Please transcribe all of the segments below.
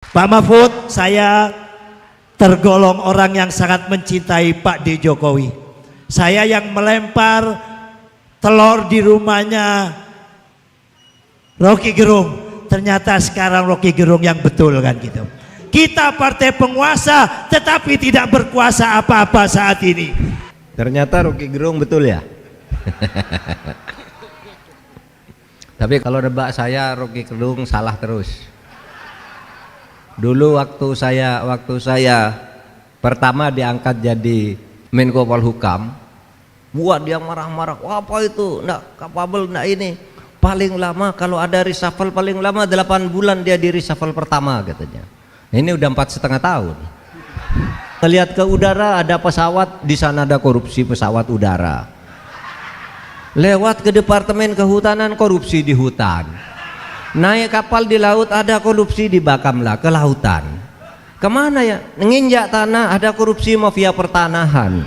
Pak Mahfud, saya tergolong orang yang sangat mencintai Pak D. Jokowi. Saya yang melempar telur di rumahnya Rocky Gerung. Ternyata sekarang Rocky Gerung yang betul kan gitu. Kita partai penguasa tetapi tidak berkuasa apa-apa saat ini. Ternyata Rocky Gerung betul ya. Tapi kalau nebak saya Rocky Gerung salah terus. Dulu waktu saya pertama diangkat jadi Menko Polhukam, buat dia marah-marah, apa itu, nggak kapabel, nggak ini. Paling lama kalau ada reshuffle paling lama 8 bulan dia di reshuffle pertama katanya. Ini udah 4,5 tahun. Lihat ke udara ada pesawat, di sana ada korupsi pesawat udara. Lewat ke Departemen Kehutanan, korupsi di hutan. Naik kapal di laut, ada korupsi di Bakamla, kelautan. Kemana ya? Nginjak tanah, ada korupsi mafia pertanahan.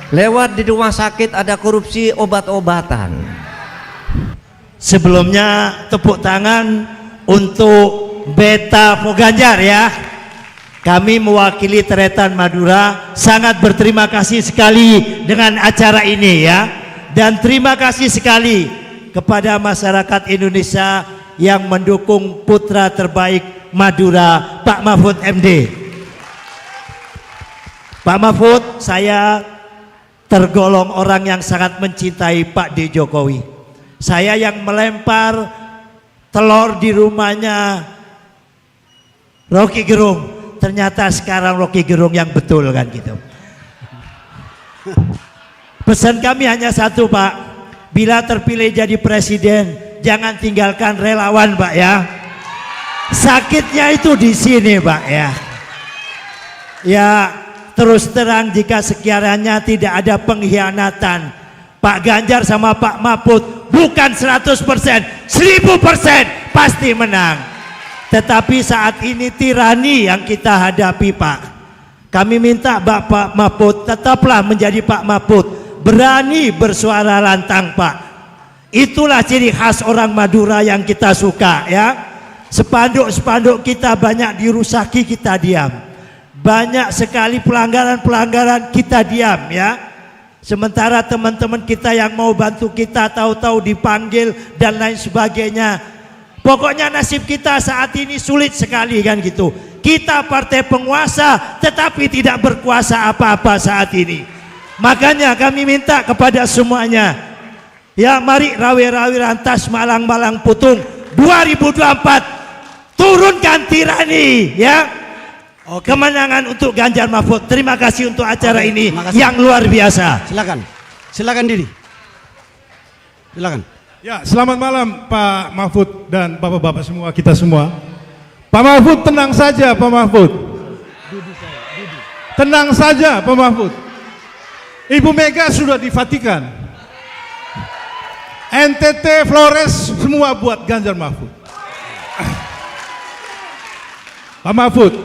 Lewat di rumah sakit, ada korupsi obat-obatan. Sebelumnya tepuk tangan untuk Beta Poganjar ya. Kami mewakili Teretan Madura sangat berterima kasih sekali dengan acara ini ya. Dan terima kasih sekali kepada masyarakat Indonesia yang mendukung putra terbaik Madura, Pak Mahfud MD. Pak Mahfud, saya tergolong orang yang sangat mencintai Pak D. Jokowi. Saya yang melempar telur di rumahnya Rocky Gerung. Ternyata sekarang Rocky Gerung yang betul kan gitu. Pesan kami hanya satu Pak, bila terpilih jadi presiden jangan tinggalkan relawan Pak ya. Sakitnya itu di sini Pak ya. Ya terus terang jika sekiranya tidak ada pengkhianatan, Pak Ganjar sama Pak Mahfud bukan 100%, 1000% pasti menang. Tetapi saat ini tirani yang kita hadapi Pak. Kami minta Bapak Mahfud tetaplah menjadi Pak Mahfud, berani bersuara lantang Pak. Itulah ciri khas orang Madura yang kita suka ya. Spanduk-spanduk kita banyak dirusaki, kita diam. Banyak sekali pelanggaran-pelanggaran, kita diam ya. Sementara teman-teman kita yang mau bantu kita tahu-tahu dipanggil dan lain sebagainya. Pokoknya nasib kita saat ini sulit sekali kan gitu. Kita partai penguasa tetapi tidak berkuasa apa-apa saat ini. Makanya kami minta kepada semuanya, ya mari rawe-rawe rantas malang-malang putung 2024 turunkan tirani ya. Oke. Kemenangan untuk Ganjar Mahfud. Terima kasih untuk acara ini yang luar biasa. Silakan Didi. Silakan. Ya, selamat malam Pak Mahfud dan bapak-bapak semua, kita semua. Pak Mahfud tenang saja Pak Mahfud. Tenang saja Pak Mahfud. Ibu Mega sudah di Vatikan. NTT, Flores semua buat Ganjar Mahfud. Pak Mahfud,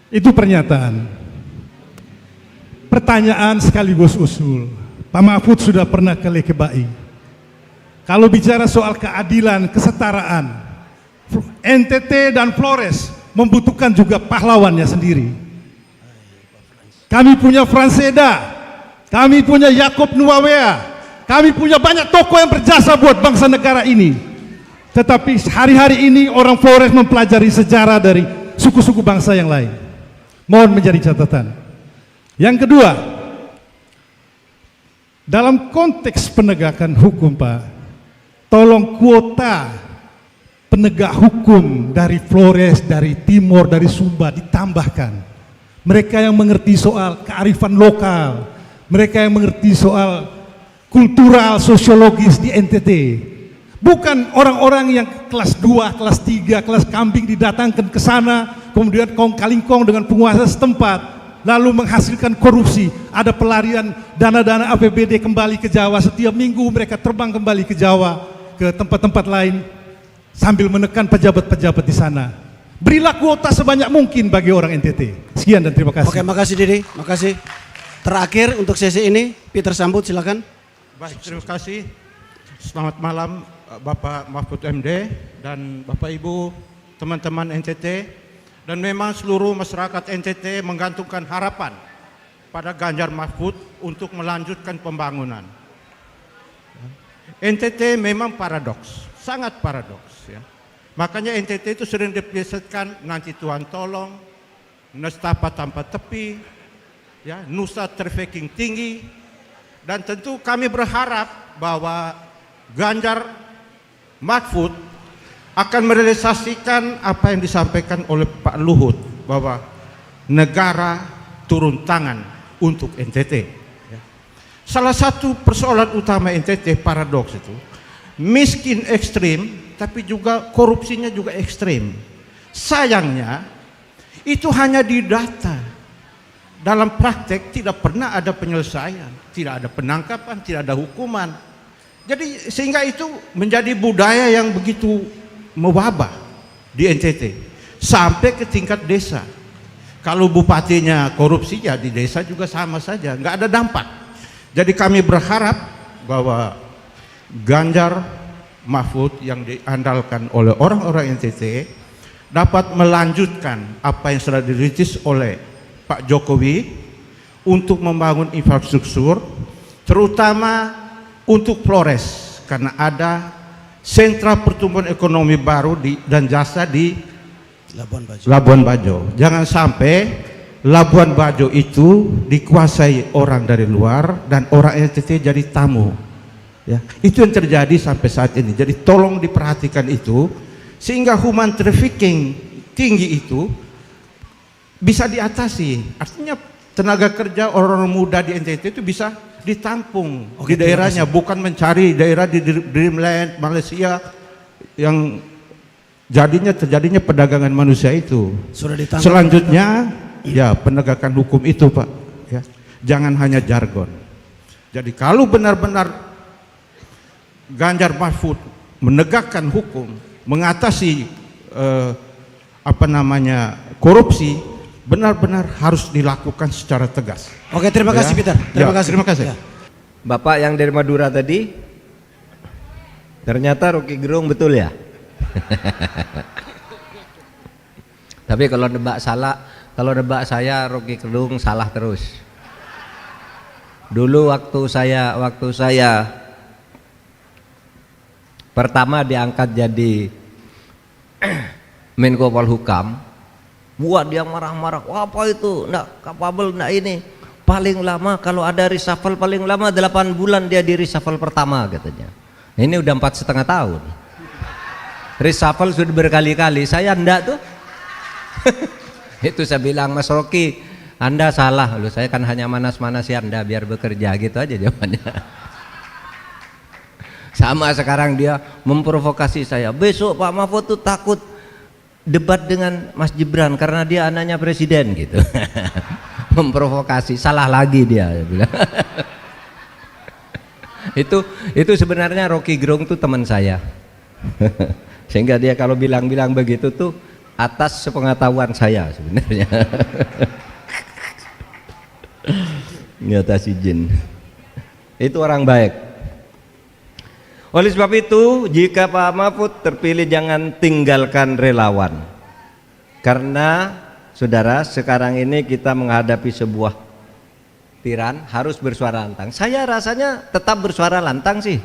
itu pernyataan. Pertanyaan sekaligus usul. Pak Mahfud sudah pernah ke Lekebai. Kalau bicara soal keadilan, kesetaraan, NTT dan Flores membutuhkan juga pahlawannya sendiri. Kami punya Franseda, kami punya Yakob Nuawea, kami punya banyak tokoh yang berjasa buat bangsa negara ini. Tetapi hari-hari ini orang Flores mempelajari sejarah dari suku-suku bangsa yang lain. Mohon menjadi catatan. Yang kedua, dalam konteks penegakan hukum Pak, tolong kuota penegak hukum dari Flores, dari Timor, dari Sumba ditambahkan. Mereka yang mengerti soal kearifan lokal, mereka yang mengerti soal kultural, sosiologis di NTT. Bukan orang-orang yang kelas 2, kelas 3, kelas kambing didatangkan ke sana, kemudian kong kalingkong dengan penguasa setempat, lalu menghasilkan korupsi. Ada pelarian dana-dana APBD kembali ke Jawa, setiap minggu mereka terbang kembali ke Jawa, ke tempat-tempat lain sambil menekan pejabat-pejabat di sana. Berilah kuota sebanyak mungkin bagi orang NTT. Sekian dan terima kasih. Oke, makasih Didi, makasih. Terakhir untuk sesi ini, Peter Sambut silakan. Baik, terima kasih. Selamat malam Bapak Mahfud MD dan Bapak Ibu teman-teman NTT, dan memang seluruh masyarakat NTT menggantungkan harapan pada Ganjar Mahfud untuk melanjutkan pembangunan. NTT memang paradoks, sangat paradoks ya. Makanya NTT itu sering dipisahkan nanti Tuhan tolong, nestapa tanpa tepi, ya, nusa trafficking tinggi, dan tentu kami berharap bahwa Ganjar Mahfud akan merealisasikan apa yang disampaikan oleh Pak Luhut bahwa negara turun tangan untuk NTT. Ya. Salah satu persoalan utama NTT paradoks itu miskin ekstrim, tapi juga korupsinya juga ekstrim. Sayangnya itu hanya di data. Dalam praktek tidak pernah ada penyelesaian, tidak ada penangkapan, tidak ada hukuman. Jadi sehingga itu menjadi budaya yang begitu mewabah di NTT sampai ke tingkat desa. Kalau bupatinya korupsi ya di desa juga sama saja, nggak ada dampak. Jadi kami berharap bahwa Ganjar Mahfud yang diandalkan oleh orang-orang NTT dapat melanjutkan apa yang sudah dirintis oleh Pak Jokowi untuk membangun infrastruktur, terutama untuk Flores, karena ada sentra pertumbuhan ekonomi baru dan jasa di Labuan Bajo. Jangan sampai Labuan Bajo itu dikuasai orang dari luar dan orang NTT jadi tamu. Ya, itu yang terjadi sampai saat ini. Jadi tolong diperhatikan itu sehingga human trafficking tinggi itu bisa diatasi. Artinya tenaga kerja orang-orang muda di NTT itu bisa ditampung di daerahnya, bukan mencari daerah di Dreamland Malaysia yang terjadinya perdagangan manusia itu. Selanjutnya ya penegakan hukum itu Pak, ya. Jangan hanya jargon. Jadi kalau benar-benar Ganjar Mahfud menegakkan hukum, mengatasi korupsi, benar-benar harus dilakukan secara tegas. Oke, terima kasih Peter. Terima kasih. Ya. Bapak yang dari Madura tadi, ternyata Rocky Gerung betul ya? Tapi kalau nebak saya Rocky Gerung salah terus. Dulu waktu saya pertama diangkat jadi Menko Polhukam, buat dia marah-marah, wah apa itu, enggak kapabel, enggak ini. Paling lama kalau ada reshuffle paling lama 8 bulan dia di reshuffle pertama katanya. Ini udah 4,5 tahun. Reshuffle sudah berkali-kali, saya enggak tuh. Itu saya bilang, Mas Rocky, Anda salah loh, saya kan hanya manas-manasi Anda biar bekerja, gitu aja jawabannya. Sama sekarang dia memprovokasi saya, besok Pak Mahfud tuh takut debat dengan Mas Gibran karena dia anaknya presiden gitu. Memprovokasi, salah lagi dia bilang. itu sebenarnya Rocky Gerung tuh teman saya. Sehingga dia kalau bilang-bilang begitu tuh atas sepengetahuan saya sebenarnya. Atas izin. Itu orang baik. Oleh sebab itu, jika Pak Mahfud terpilih jangan tinggalkan relawan. Karena saudara, sekarang ini kita menghadapi sebuah tiran, harus bersuara lantang. Saya rasanya tetap bersuara lantang sih.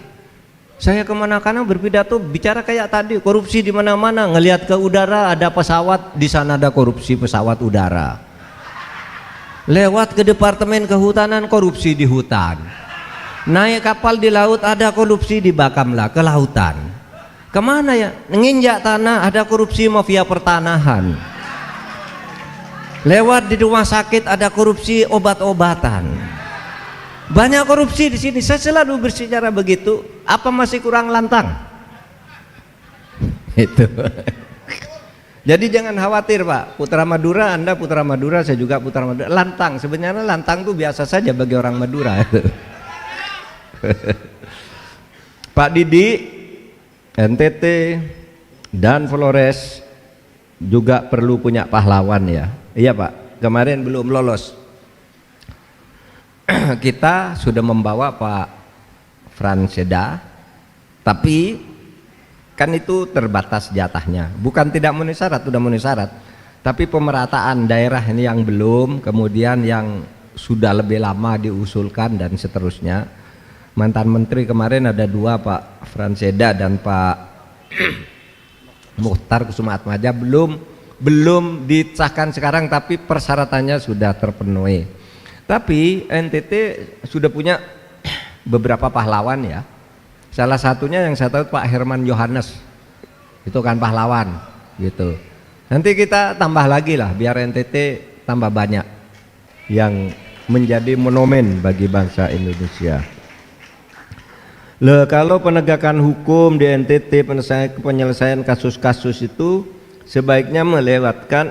Saya kemana-mana berpidato bicara kayak tadi, korupsi di mana-mana. Ngelihat ke udara ada pesawat, di sana ada korupsi pesawat udara. Lewat ke Departemen Kehutanan, korupsi di hutan. Naik kapal di laut, ada korupsi di Bakamla, ke lautan. Kemana ya? Nginjak tanah, ada korupsi mafia pertanahan. Lewat di rumah sakit, ada korupsi obat-obatan. Banyak korupsi di sini. Saya selalu berbicara begitu. Apa masih kurang lantang? Itu. Jadi jangan khawatir Pak. Putra Madura, Anda Putra Madura, saya juga Putra Madura. Lantang, sebenarnya lantang itu biasa saja bagi orang Madura. Pak Didi, NTT dan Flores juga perlu punya pahlawan ya. Iya Pak, kemarin belum lolos. Kita sudah membawa Pak Franseda, tapi kan itu terbatas jatahnya. Bukan tidak memenuhi syarat, sudah memenuhi syarat. Tapi pemerataan daerah ini yang belum, kemudian yang sudah lebih lama diusulkan dan seterusnya. Mantan menteri kemarin ada dua, Pak Franseda dan Pak Mukhtar Kusumaatmaja, belum disahkan sekarang, tapi persyaratannya sudah terpenuhi. Tapi NTT sudah punya beberapa pahlawan ya. Salah satunya yang saya tahu Pak Herman Yohanes, itu kan pahlawan gitu. Nanti kita tambah lagi lah biar NTT tambah banyak yang menjadi monumen bagi bangsa Indonesia. Kalau penegakan hukum di NTT, penyelesaian kasus-kasus itu sebaiknya melibatkan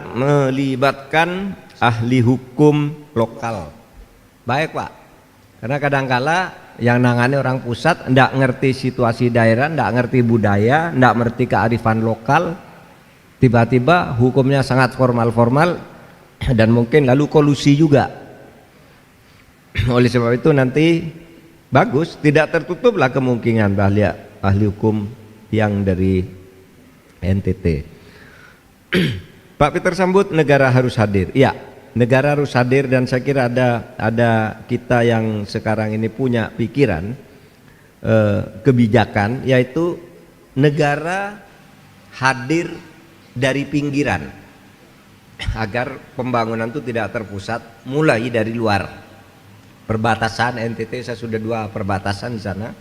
ahli hukum lokal. Baik Pak, karena kadangkala yang nangani orang pusat ndak ngerti situasi daerah, ndak ngerti budaya, ndak ngerti kearifan lokal, tiba-tiba hukumnya sangat formal-formal dan mungkin lalu kolusi juga. Oleh sebab itu nanti bagus, tidak tertutuplah kemungkinan ahli hukum yang dari NTT. Pak Peter Sambut, negara harus hadir. Iya, negara harus hadir, dan saya kira ada kita yang sekarang ini punya pikiran kebijakan, yaitu negara hadir dari pinggiran agar pembangunan itu tidak terpusat mulai dari luar. Perbatasan NTT, saya sudah 2 perbatasan di sana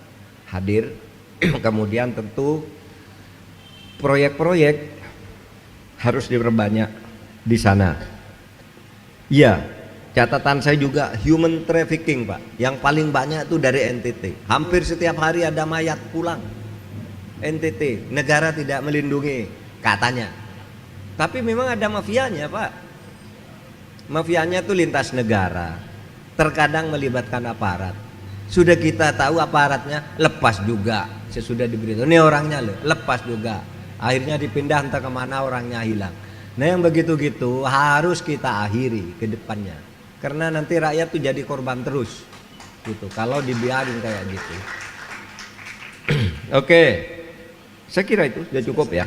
hadir. Kemudian tentu proyek-proyek harus diperbanyak di sana. Ya, catatan saya juga human trafficking Pak, yang paling banyak itu dari NTT. Hampir setiap hari ada mayat pulang NTT. Negara tidak melindungi katanya, tapi memang ada mafianya Pak. Mafianya itu lintas negara, terkadang melibatkan aparat. Sudah kita tahu aparatnya, lepas juga. Sesudah diberitahu, ini orangnya lepas juga. Akhirnya dipindah entah kemana, orangnya hilang. Nah yang begitu-gitu harus kita akhiri ke depannya. Karena nanti rakyat tuh jadi korban terus gitu, kalau dibiarin kayak gitu. Oke, saya kira itu sudah cukup ya.